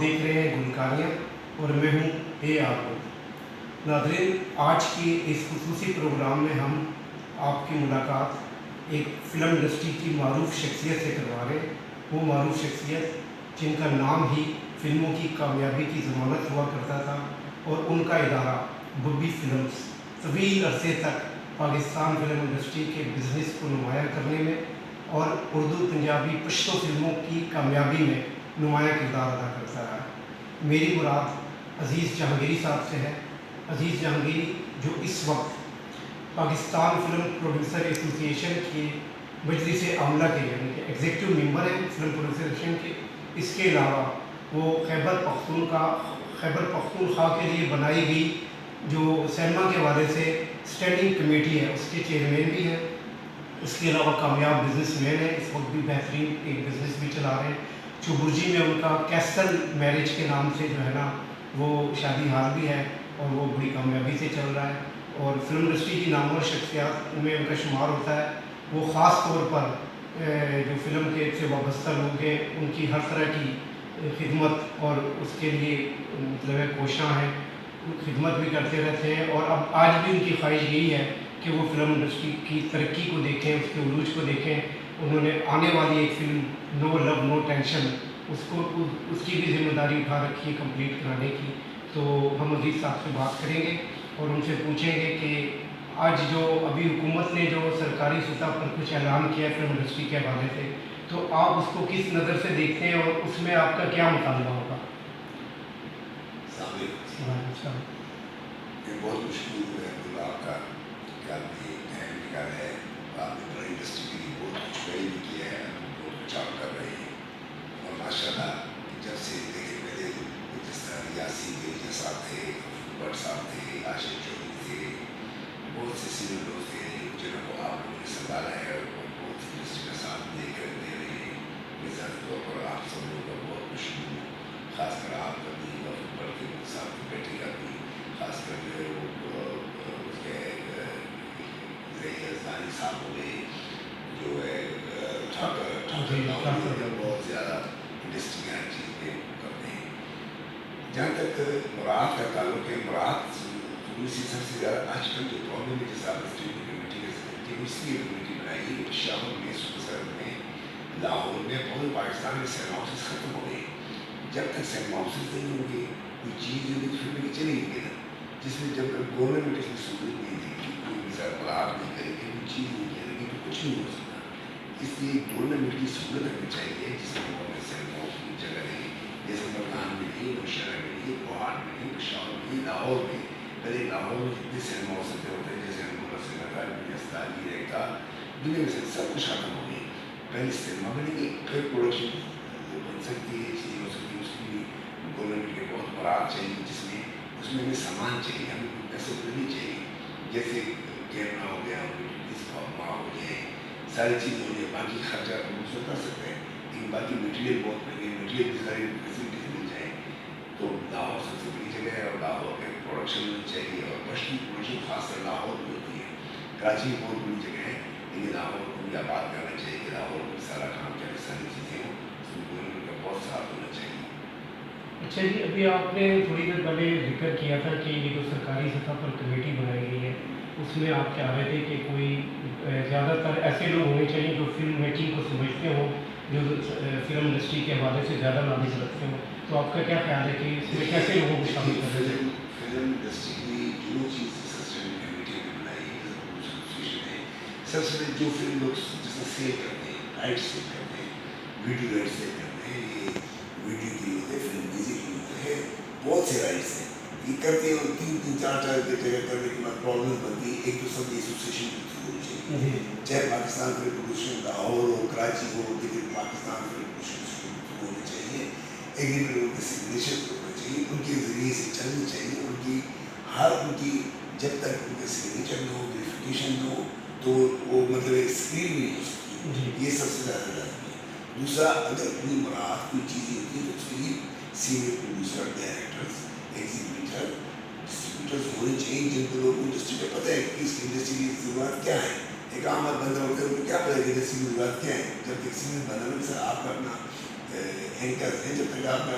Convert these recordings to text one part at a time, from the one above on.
دیکھ رہے ہیں گلکاریاں اور میں ہوں اے آپ. ناظرین، آج کی اس خصوصی پروگرام میں ہم آپ کی ملاقات ایک فلم انڈسٹری کی معروف شخصیت سے کروا رہے ہیں. وہ معروف شخصیت جن کا نام ہی فلموں کی کامیابی کی ضمانت ہوا کرتا تھا، اور ان کا ادارہ ببی فلمز طویل عرصے تک پاکستان فلم انڈسٹری کے بزنس کو نمایاں کرنے میں اور اردو، پنجابی، پشتو فلموں کی کامیابی میں نمایاں کردار ادا کرتا رہا ہے. میری مراد عزیز جہانگیری صاحب سے ہے. عزیز جہانگیری جو اس وقت پاکستان فلم پروڈیوسر ایسوسی ایشن کے مجلس عاملہ کے یعنی کہ ایگزیکٹو ممبر ہیں فلم پروڈیوسر ایسوسی ایشن کے. اس کے علاوہ وہ خیبر پختونخوا کے لیے بنائی گئی جو سینما کے حوالے سے اسٹینڈنگ کمیٹی ہے اس کے چیئرمین بھی ہیں. اس کے علاوہ کامیاب بزنس مین ہے، اس وقت بھی بہترین ایک بزنس بھی چلا رہے ہیں. چوبرجی میں ان کا کیسل میرج کے نام سے جو ہے نا وہ شادی ہال بھی ہے، اور وہ بڑی کامیابی سے چل رہا ہے. اور فلم انڈسٹری کی نامور شخصیات میں ان کا شمار ہوتا ہے. وہ خاص طور پر جو فلم کے سے وابستہ لوگ ہیں ان کی ہر طرح کی خدمت اور اس کے لیے مطلب ہے کوشاں ہیں، خدمت بھی کرتے رہتے ہیں. اور اب آج بھی ان کی خواہش یہی ہے کہ وہ فلم انڈسٹری کی ترقی کو دیکھیں، اس کے عروج کو دیکھیں. انہوں نے آنے والی ایک فلم نو لو نو ٹینشن اس کی بھی ذمہ داری اٹھا رکھی ہے کمپلیٹ کرانے کی. تو ہم عزیز صاحب سے بات کریں گے اور ان سے پوچھیں گے کہ آج جو ابھی حکومت نے جو سرکاری سطح پر کچھ اعلان کیا ہے فلم انڈسٹری کے حوالے سے، تو آپ اس کو کس نظر سے دیکھتے ہیں اور اس میں آپ کا کیا مطالبہ ہوگا؟ بہت مشکل ہے آپ کا کہ آپ نے ٹائم نکالا ہے. آپ نے فلم انڈسٹری کے لیے بہت کچھ بھی کیا ہے، بہت کچھ آپ کر رہے ہیں. اور ماشاء اللہ جب سے دیکھے پہلے جس طرح یاسین گیری صاحب تھے، بٹ صاحب تھے، عاشق چودھری تھے، بہت سے سینئر لوگ تھے جنہوں کو آپ لوگوں نے سنبھالا ہے اور بہت سی انڈسٹری کا ساتھ دے رہے ہیں. ذاتی طور پر آپ سب لوگوں کا بہت مشکل ہوں، خاص کر آپ کا بھی اور بڑھ کے صاحب کی بیٹی کا بھی، خاص کر جو ہے وہ اس کے ازدانی صاحب ہو گئے جو ہے بہت زیادہ انڈسٹری کی ہر چیز پہ کرتے ہیں. جہاں تک مراد کا تعلق ہے، مراد سب سے زیادہ آج کل جو پرابلم ہے جس آپ اسٹیڈنگ کمیٹی کے ذریعے اس لیے کمیٹی بنائی ہے. شاہور میں سر میں لاہور میں پورے پاکستان میں سینما ہاؤسز ختم ہو گئے. جب تک سینما ہاؤسز نہیں ہوں گے کوئی چیز فلمیں چلے گی نا، جس میں جب گورنمنٹ اس میں سہولت نہیں دے گی، کوئی مثال بلاٹ نہیں کرے گی، کوئی چیز نہیں کرے گی، تو کچھ نہیں ہو سکتا. اس لیے گورنمنٹ کی سہولت رکھنی چاہیے جس میں گورنمنٹ سینما ہاؤس کی جگہ ہے. جیسے ملتان میں نہیں، نوشہرہ میں نہیں، پہاڑ میں نہیں، پشاور میں نہیں، لاہور میں. پہلے لاہور میں جتنے سینما ہاؤس ہوتے ہیں جیسے رہتا دنیا میں سے سب کچھ ختم ہو گئی. پہلے سینما بنے گی، پھر پروڈکشن بن سکتی ہے، چیزیں ہو سکتی ہے. اس کی بھی گورنمنٹ کے بہت برات چاہیے جس میں اس میں ہمیں سامان چاہیے، ہمیں پیسے نہیں چاہیے. جیسے کیمرہ ہو گیا، ماں ہو جائے، ساری چیزیں ہو جائے، باقی خرچات ہم اس میں کر سکتے ہیں. لیکن باقی مٹیریل بہت مہنگے، مٹیریل کی ساری فیسلٹیز مل جائیں. تو لاہور سب سے بڑی جگہ ہے اور لاہور میں پروڈکشن ہونی چاہیے، اور پشتی پروڈکشن خاص کر لاہور میں ہوتی ہے. کراچی میں بہت بڑی جگہ ہے لیکن لاہور کو بھی آباد کرنا چاہیے کہ لاہور میں سارا کام چاہے، ساری چیزیں ہوں، اس میں گورنمنٹ کا بہت ساتھ ہونا چاہیے. اچھا جی، ابھی آپ نے تھوڑی دیر پہلے ذکر کیا تھا کہ یہ جو سرکاری سطح پر کمیٹی بنائی گئی ہے اس میں آپ چاہ رہے تھے کہ کوئی زیادہ تر ایسے لوگ ہونے چاہیے جو فلم میکنگ کو سمجھتے ہوں، جو فلم انڈسٹری کے حوالے سے زیادہ نالج رکھتے ہوں. تو آپ کا کیا خیال ہے کہ اس میں کیسے لوگوں کو شامل کر رہے ہیں؟ فلم انڈسٹری کی جو چیز سسٹینڈنگ کمیٹی نے بنائی ہے، سب سے جو فلم لوگ جس میں سیل کرتے ہیں، رائٹ سیل کرتے ہیں، ویڈیو رائٹ سیل کرتے ہیں، یہ ویڈیو کی ہوتے ہیں، فلم میوزک کی ہوتے ہیں، بہت سے رائٹس ہیں یہ کرتے ہیں. اور تین چار جگہ کرنے کے بعد پرابلم بنتی ہے. ایک تو سب ایسوسیشن کی تھرو ہونی چاہیے، چاہے پاکستان فلم پروڈکشن لاہور ہو، کراچی ہو، لیکن پاکستان فلم پروڈکشن تھرو ہونی چاہیے. ایگریمنٹ ان کے سگنیچر ہونا چاہیے، ان کے ذریعے سے چلنی چاہیے. ان کی جب تک ان کے سگنیچر نہ ہو، ویریفیکیشن نہ ہو، تو وہ مطلب ایک اسکرین نہیں ہو سکتی. یہ سب سے زیادہ لازمی ہے. دوسرا، اگر کوئی مراد کوئی چیزیں ہوتی ہے تو اس کے لیے سینئر پروڈیوسر، ڈائریکٹرس، ایگزیبیٹر، ڈسٹریبیوٹرس ہونے چاہیے جن کو لوگوں کو انڈسٹری پہ پتہ ہے کہ اس انڈسٹری کی ضرورت کیا ہے. ایک عام بندہ ہوتا ہے ان کو کیا پتہ ہے کہ انڈسٹری کی ضرورت کیا ہے. جب تک سینئر بندہ سر آپ کا اپنا اینکر ہے، جب تک آپ کا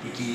PTV